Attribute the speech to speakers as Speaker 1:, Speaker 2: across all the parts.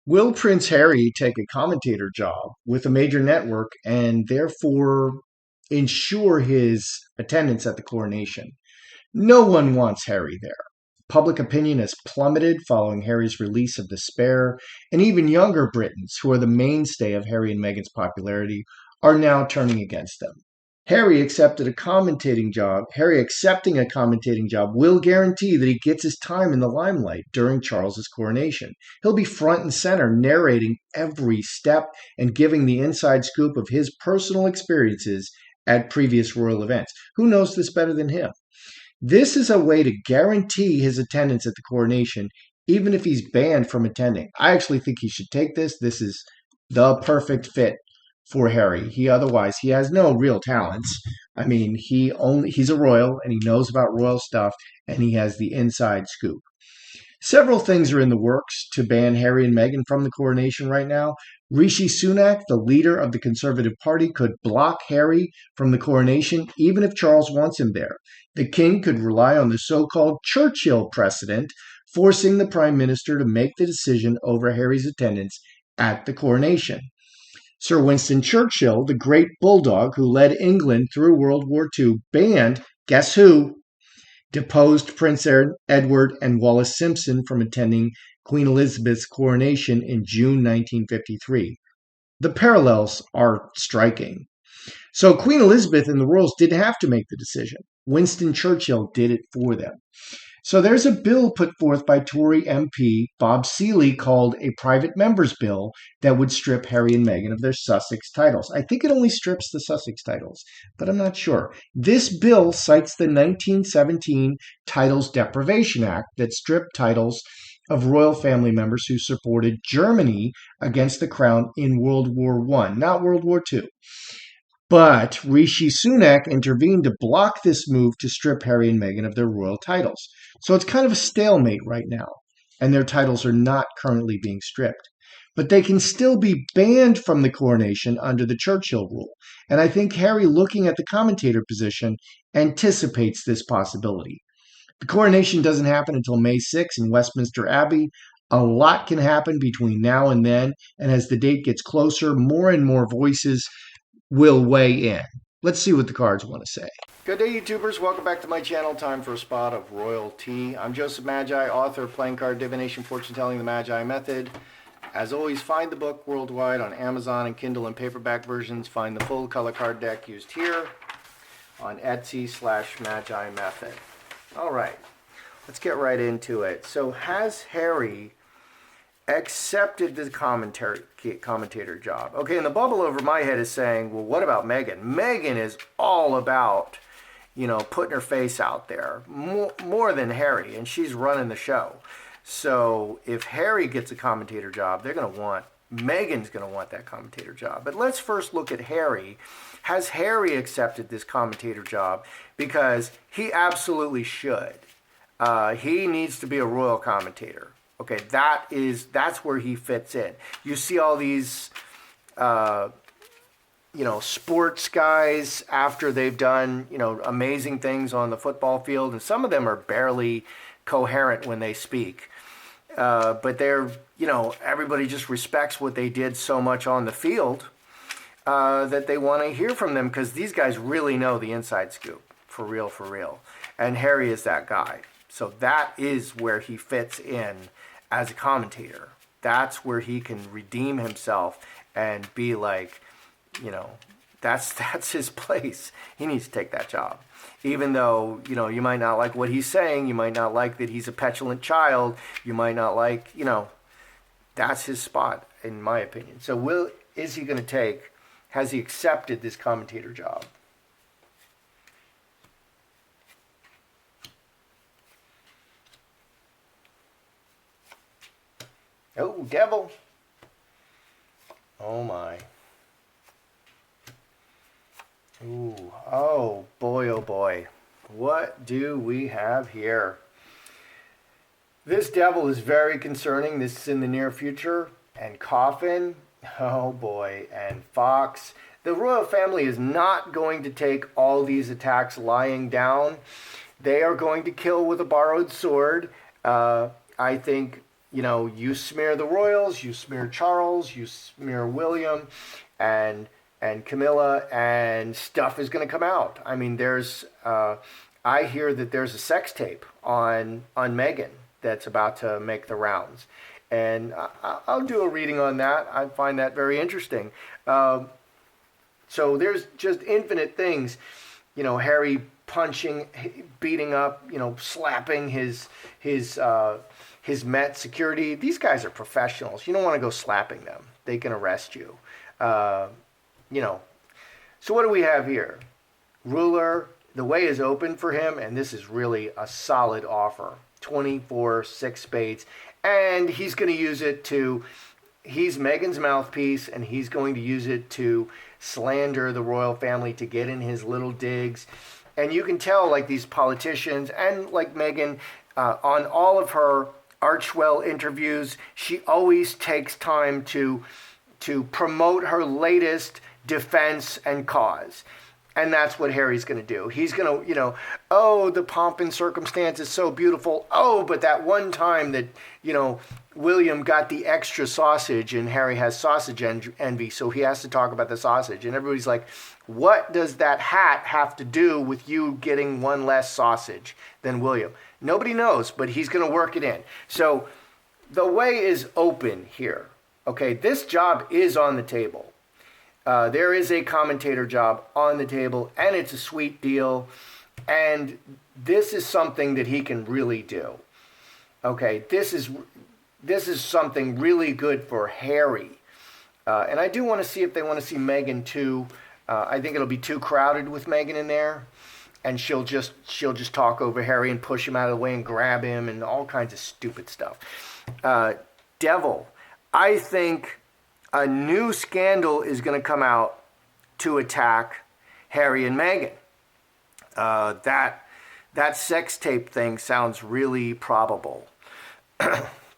Speaker 1: Will Prince Harry take a commentator job with a major network and therefore ensure his attendance at the coronation? No one wants Harry there. Public opinion has plummeted following Harry's release of Despair, and even younger Britons, who are the mainstay of Harry and Meghan's popularity, are now turning against them. Harry accepting a commentating job will guarantee that he gets his time in the limelight during Charles's coronation. He'll be front and center, narrating every step and giving the inside scoop of his personal experiences at previous royal events. Who knows this better than him? This is a way to guarantee his attendance at the coronation, even if he's banned from attending. I actually think he should take this. This is the perfect fit for Harry. He has no real talents. I mean, he's a royal and he knows about royal stuff and he has the inside scoop. Several things are in the works to ban Harry and Meghan from the coronation right now. Rishi Sunak, the leader of the Conservative Party, could block Harry from the coronation even if Charles wants him there. The king could rely on the so-called Churchill precedent, forcing the prime minister to make the decision over Harry's attendance at the coronation. Sir Winston Churchill, the great bulldog who led England through World War II, banned, guess who? Deposed Prince Edward and Wallis Simpson from attending Queen Elizabeth's coronation in June 1953. The parallels are striking. So Queen Elizabeth and the royals didn't have to make the decision. Winston Churchill did it for them. So there's a bill put forth by Tory MP Bob Seeley called a private member's bill that would strip Harry and Meghan of their Sussex titles. I think it only strips the Sussex titles, but I'm not sure. This bill cites the 1917 Titles Deprivation Act that stripped titles of royal family members who supported Germany against the crown in World War I, not World War II. But Rishi Sunak intervened to block this move to strip Harry and Meghan of their royal titles. So it's kind of a stalemate right now, and their titles are not currently being stripped. But they can still be banned from the coronation under the Churchill rule. And I think Harry, looking at the commentator position, anticipates this possibility. The coronation doesn't happen until May 6 in Westminster Abbey. A lot can happen between now and then, and as the date gets closer, more and more voices will weigh in. Let's see what the cards want to say. Good day, YouTubers. Welcome back to my channel. Time for a spot of royalty. I'm Joseph Magi, author of Playing Card Divination, Fortune Telling, The Magi Method. As always, find the book worldwide on Amazon and Kindle and paperback versions. Find the full color card deck used here on Etsy/Magi Method. All right, let's get right into it. So has Harry accepted the commentator job? Okay, and the bubble over my head is saying, well, what about Meghan? Meghan is all about, putting her face out there more than Harry, and she's running the show. So if Harry gets a commentator job, Meghan's going to want that commentator job. But let's first look at Harry. Has Harry accepted this commentator job? Because he absolutely should. He needs to be a royal commentator. Okay, that's where he fits in. You see all these, sports guys after they've done, amazing things on the football field, and some of them are barely coherent when they speak. But they're, everybody just respects what they did so much on the field that they want to hear from them because these guys really know the inside scoop, for real, for real. And Harry is that guy. So that is where he fits in as a commentator. That's where he can redeem himself and be like, that's his place. He needs to take that job. Even though, you might not like what he's saying, you might not like that he's a petulant child, you might not like, that's his spot, in my opinion. So has he accepted this commentator job? Oh, devil. Oh, my. Ooh, oh, boy, oh, boy. What do we have here? This devil is very concerning. This is in the near future. And Coffin. Oh, boy. And Fox. The royal family is not going to take all these attacks lying down. They are going to kill with a borrowed sword. I think you smear the royals, you smear Charles, you smear William, and Camilla, and stuff is going to come out. I mean, I hear that there's a sex tape on Meghan that's about to make the rounds, and I'll do a reading on that. I find that very interesting. So there's just infinite things, Harry punching, beating up, slapping his Met security. These guys are professionals. You don't want to go slapping them. They can arrest you. So what do we have here? Ruler, the way is open for him, and this is really a solid offer. 24, 6 spades. And he's going to use it he's Meghan's mouthpiece, and he's going to use it to slander the royal family, to get in his little digs. And you can tell, like, these politicians and like Meghan, on all of her Archwell interviews, she always takes time to promote her latest defense and cause. And that's what Harry's going to do. He's going to, oh, the pomp and circumstance is so beautiful. Oh, but that one time that, William got the extra sausage, and Harry has sausage envy, so he has to talk about the sausage. And everybody's like, what does that hat have to do with you getting one less sausage than William? Nobody knows, but he's going to work it in. So the way is open here. Okay, this job is on the table. There is a commentator job on the table, and it's a sweet deal. And this is something that he can really do. Okay, this is something really good for Harry. And I do want to see if they want to see Meghan too. I think it'll be too crowded with Meghan in there, and she'll just talk over Harry and push him out of the way and grab him and all kinds of stupid stuff. Devil, I think a new scandal is going to come out to attack Harry and Meghan. That sex tape thing sounds really probable.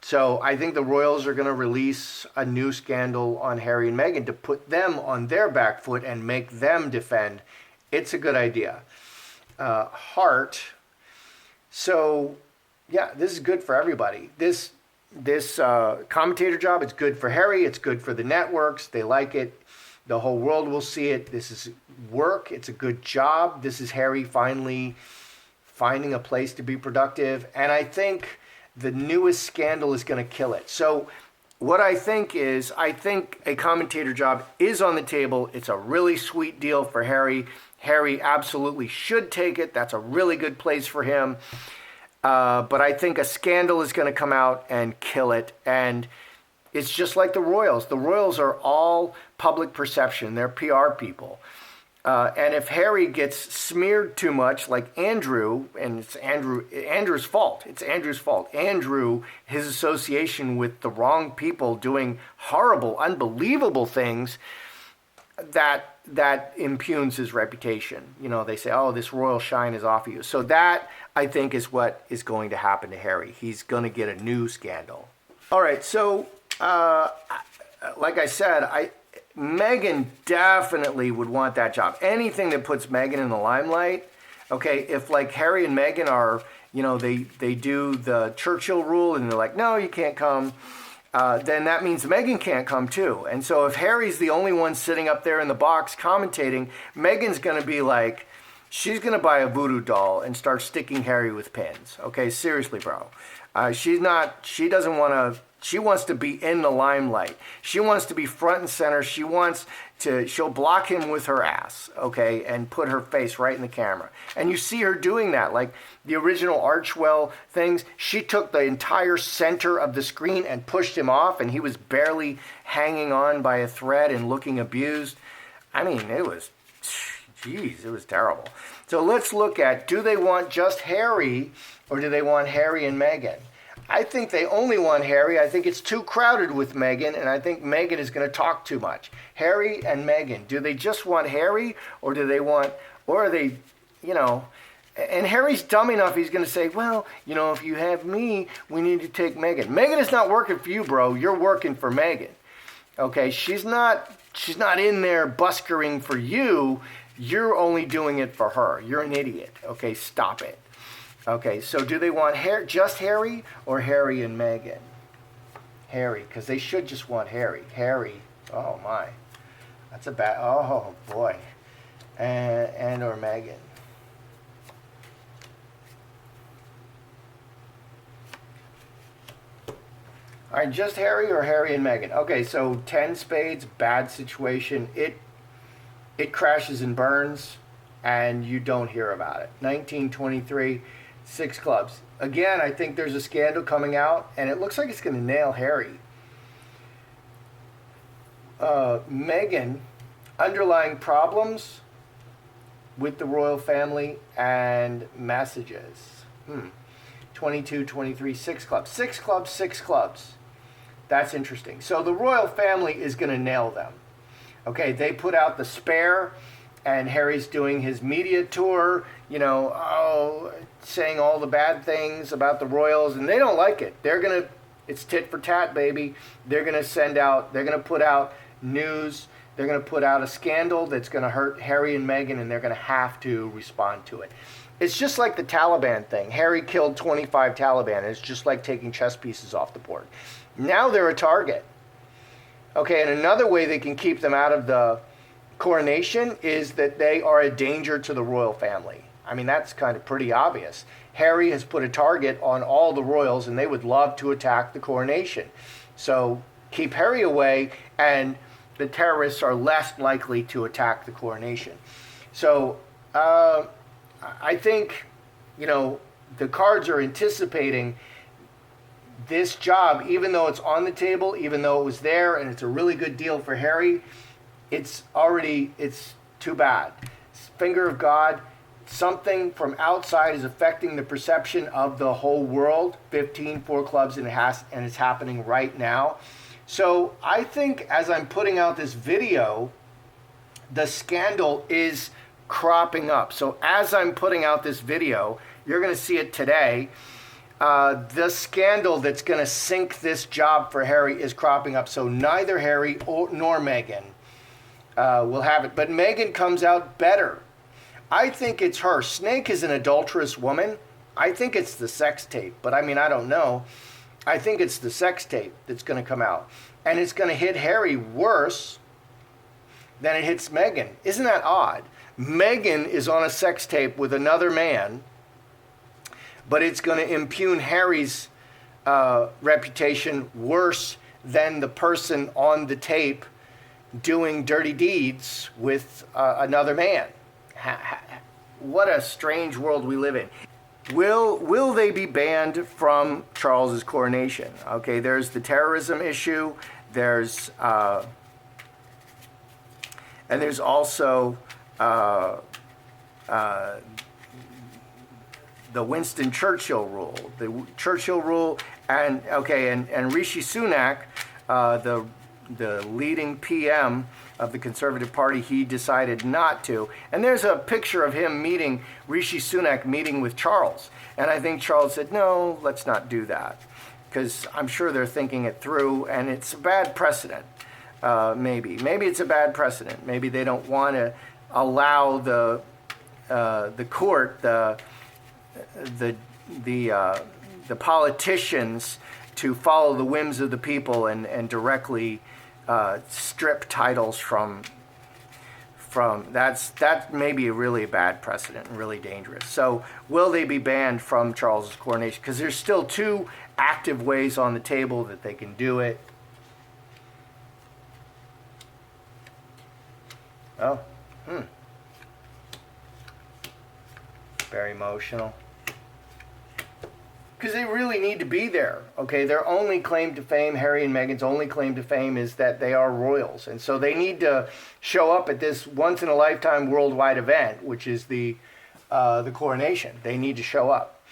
Speaker 1: So I think the royals are going to release a new scandal on Harry and Meghan to put them on their back foot and make them defend. It's a good idea. Heart. So, yeah, this is good for everybody. This commentator job, it's good for Harry. It's good for the networks. They like it. The whole world will see it. This is work. It's a good job. This is Harry finally finding a place to be productive. And I think the newest scandal is going to kill it. So what I think a commentator job is on the table. It's a really sweet deal for Harry. Harry absolutely should take it. That's a really good place for him. But I think a scandal is going to come out and kill it. And it's just like the royals. The royals are all public perception. They're PR people. And if Harry gets smeared too much, like Andrew, and it's Andrew's fault. It's Andrew's fault. Andrew, his association with the wrong people doing horrible, unbelievable things, that impugns his reputation. They say, oh, this royal shine is off of you. So that, I think, is what is going to happen to Harry. He's going to get a new scandal. All right, so like I said, Meghan definitely would want that job. Anything that puts Meghan in the limelight. Okay, if like Harry and Meghan are, they do the Churchill rule and they're like, no, you can't come, then that means Meghan can't come too. And so if Harry's the only one sitting up there in the box commentating, Meghan's going to be like, she's going to buy a voodoo doll and start sticking Harry with pins. Okay, seriously, bro. She wants to be in the limelight. She wants to be front and center. She'll block him with her ass, okay, and put her face right in the camera. And you see her doing that, like the original Archwell things. She took the entire center of the screen and pushed him off, and he was barely hanging on by a thread and looking abused. I mean, it was terrible. So let's look at, do they want just Harry, or do they want Harry and Meghan? I think they only want Harry. I think it's too crowded with Meghan, and I think Meghan is going to talk too much. Harry and Meghan, do they just want Harry, or are they, and Harry's dumb enough, he's going to say, well, if you have me, we need to take Meghan. Meghan is not working for you, bro. You're working for Meghan. Okay, she's not in there buskering for you. You're only doing it for her. You're an idiot. Okay, stop it. Okay, so do they want just Harry or Harry and Meghan? Harry, because they should just want Harry. Harry, oh my. That's a bad, oh boy. And or Meghan. All right, just Harry or Harry and Meghan? Okay, so 10 spades, bad situation. It crashes and burns, and you don't hear about it. 1923, 6 clubs. Again, I think there's a scandal coming out, and it looks like it's going to nail Harry. Meghan, underlying problems with the royal family and messages. 22, 23, 6 clubs. 6 clubs, 6 clubs. That's interesting. So the royal family is going to nail them. Okay, they put out The Spare, and Harry's doing his media tour, saying all the bad things about the royals, and they don't like it. It's tit for tat, baby. They're going to put out news. They're going to put out a scandal that's going to hurt Harry and Meghan, and they're going to have to respond to it. It's just like the Taliban thing. Harry killed 25 Taliban. It's just like taking chess pieces off the board. Now they're a target. Okay, and another way they can keep them out of the coronation is that they are a danger to the royal family. I mean, that's kind of pretty obvious. Harry has put a target on all the royals, and they would love to attack the coronation. So keep Harry away, and the terrorists are less likely to attack the coronation. So I think, the cards are anticipating this job, even though it's on the table, even though it was there, and it's a really good deal for Harry, it's too bad. Finger of God, something from outside is affecting the perception of the whole world. 4 clubs, and it's happening right now. So I think as I'm putting out this video, the scandal is cropping up. So as I'm putting out this video, you're going to see it today. The scandal that's going to sink this job for Harry is cropping up. So neither Harry nor Meghan will have it. But Meghan comes out better. I think it's her. Snake is an adulterous woman. I think it's the sex tape. But I don't know. I think it's the sex tape that's going to come out. And it's going to hit Harry worse than it hits Meghan. Isn't that odd? Meghan is on a sex tape with another man, but it's going to impugn Harry's reputation worse than the person on the tape doing dirty deeds with another man. What a strange world we live in. Will they be banned from Charles's coronation? Okay, there's the terrorism issue. There's also the Winston Churchill rule. The Churchill rule, and Rishi Sunak, the leading PM of the Conservative Party, he decided not to. And there's a picture of him Rishi Sunak meeting with Charles. And I think Charles said, no, let's not do that. Because I'm sure they're thinking it through, and it's a bad precedent. Maybe it's a bad precedent. Maybe they don't want to allow the court, the politicians to follow the whims of the people and directly strip titles from that may be a really bad precedent and really dangerous. So will they be banned from Charles's coronation? Because there's still 2 active ways on the table that they can do it. Oh, very emotional. Because they really need to be there, okay? Their only claim to fame, Harry and Meghan's only claim to fame, is that they are royals. And so they need to show up at this once-in-a-lifetime worldwide event, which is the coronation. They need to show up.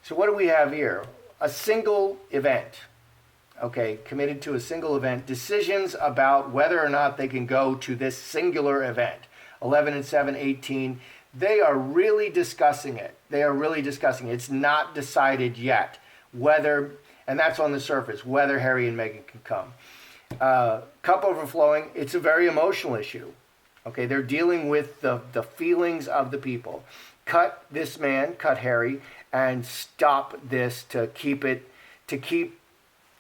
Speaker 1: So what do we have here? A single event, okay? Committed to a single event. Decisions about whether or not they can go to this singular event. 11 and 7, 18. They are really discussing it. It's not decided yet whether, and that's on the surface, whether Harry and Meghan can come. Cup overflowing, it's a very emotional issue. Okay, they're dealing with the feelings of the people. Cut Harry, and stop this to keep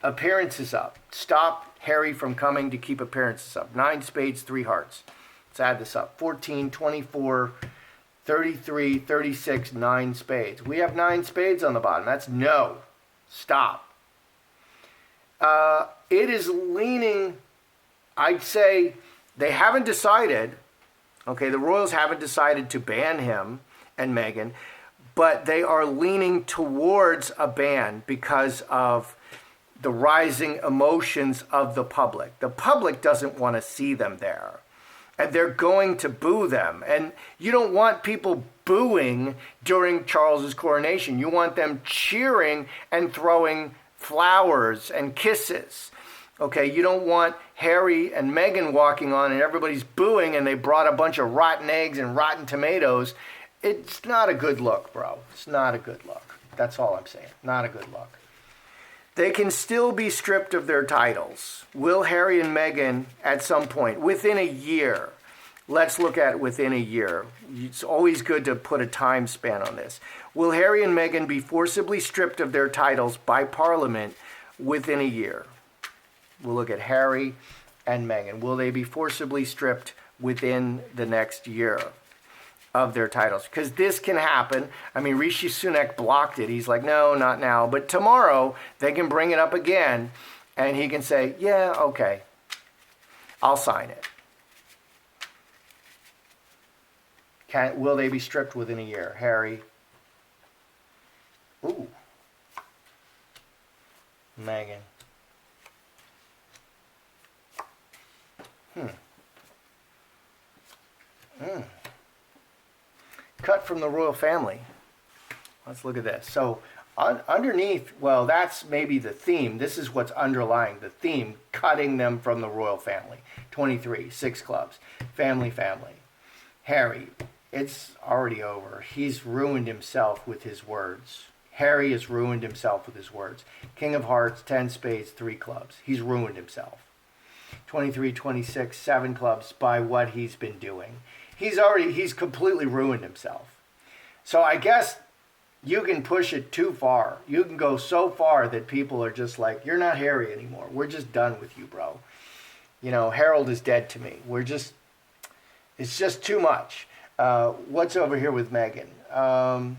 Speaker 1: Appearances up. Stop Harry from coming to keep appearances up. 9 spades, 3 hearts. Let's add this up. 14, 24, 33, 36, 9 spades. We have 9 spades on the bottom. That's no. Stop. It is leaning, I'd say, they haven't decided. Okay, the Royals haven't decided to ban him and Meghan, but they are leaning towards a ban because of the rising emotions of the public. The public doesn't want to see them there, and they're going to boo them. And you don't want people booing during Charles's coronation. You want them cheering and throwing flowers and kisses. Okay, you don't want Harry and Meghan walking on and everybody's booing and they brought a bunch of rotten eggs and rotten tomatoes. It's not a good look, bro. It's not a good look. That's all I'm saying. Not a good look. They can still be stripped of their titles. Will Harry and Meghan at some point, within a year? Let's look at within a year. It's always good to put a time span on this. Will Harry and Meghan be forcibly stripped of their titles by Parliament within a year? We'll look at Harry and Meghan. Will they be forcibly stripped within the next year of their titles? Because this can happen. I mean, Rishi Sunak blocked it. He's like, no, not now. But tomorrow, they can bring it up again, and he can say, yeah, okay, I'll sign it. Will they be stripped within a year? Harry. Ooh. Meghan. Cut from the royal family. Let's look at this. So underneath, well, that's maybe the theme. This is what's underlying the theme, cutting them from the royal family. 23, 6 clubs. Family, family. Harry, it's already over. He's ruined himself with his words. Harry has ruined himself with his words. King of Hearts, 10 spades, 3 clubs. He's ruined himself. 23, 26, 7 clubs by what he's been doing. He's completely ruined himself. So I guess you can push it too far. You can go so far that people are just like, you're not Harry anymore. We're just done with you, bro. You know, Harold is dead to me. It's just too much. What's over here with Meghan?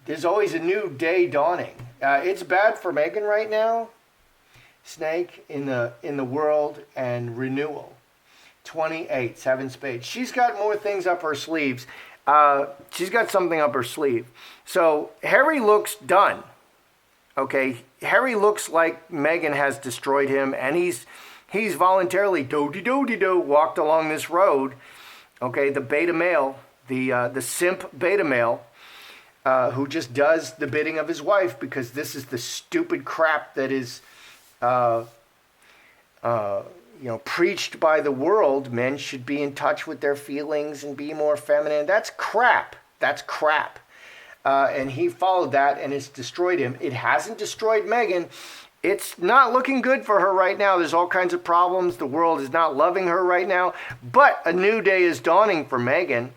Speaker 1: There's always a new day dawning. It's bad for Meghan right now. Snake in the world and renewal. 28, 7 spades. She's got more things up her sleeves. She's got something up her sleeve. So Harry looks done. Okay, Harry looks like Meghan has destroyed him, and he's voluntarily do walked along this road. Okay, the beta male, the simp beta male, who just does the bidding of his wife because this is the stupid crap that is, preached by the world. Men should be in touch with their feelings and be more feminine. That's crap. That's crap. And he followed that, and it's destroyed him. It hasn't destroyed Meghan. It's not looking good for her right now. There's all kinds of problems. The world is not loving her right now. But a new day is dawning for Meghan.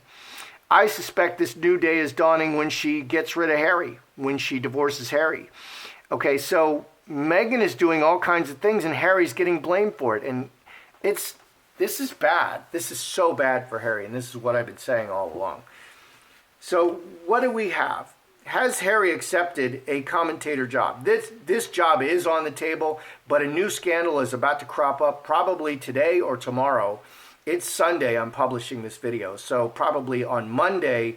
Speaker 1: I suspect this new day is dawning when she gets rid of Harry, when she divorces Harry. Okay, so Meghan is doing all kinds of things, and Harry's getting blamed for it. And this is bad. This is so bad for Harry, and this is what I've been saying all along. So what do we have? Has Harry accepted a commentator job? This job is on the table, but a new scandal is about to crop up probably today or tomorrow. It's Sunday I'm publishing this video, so probably on Monday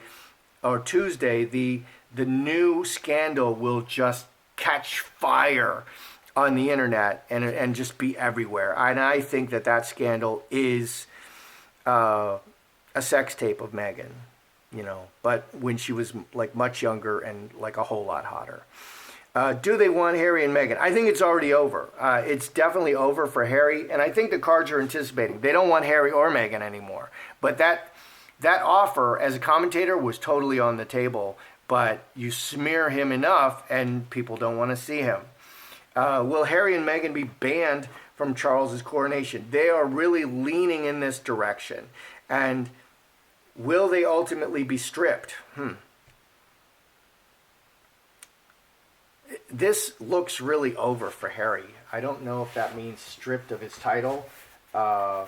Speaker 1: or Tuesday, the new scandal will just catch fire on the internet and just be everywhere. And I think that scandal is a sex tape of Meghan, but when she was like much younger and like a whole lot hotter. Do they want Harry and Meghan? I think it's already over. It's definitely over for Harry, and I think the cards are anticipating. They don't want Harry or Meghan anymore. But that offer as a commentator was totally on the table, but you smear him enough and people don't want to see him. Will Harry and Meghan be banned from Charles's coronation? They are really leaning in this direction. And will they ultimately be stripped? this looks really over for Harry. I don't know if that means stripped of his title. I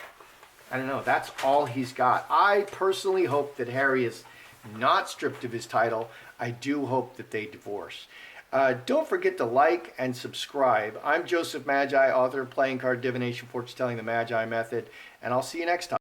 Speaker 1: don't know. That's all he's got. I personally hope that Harry is not stripped of his title. I do hope that they divorce. Don't forget to like and subscribe. I'm Joseph Magi, author of Playing Card Divination, Fortune Telling, the Magi Method, and I'll see you next time.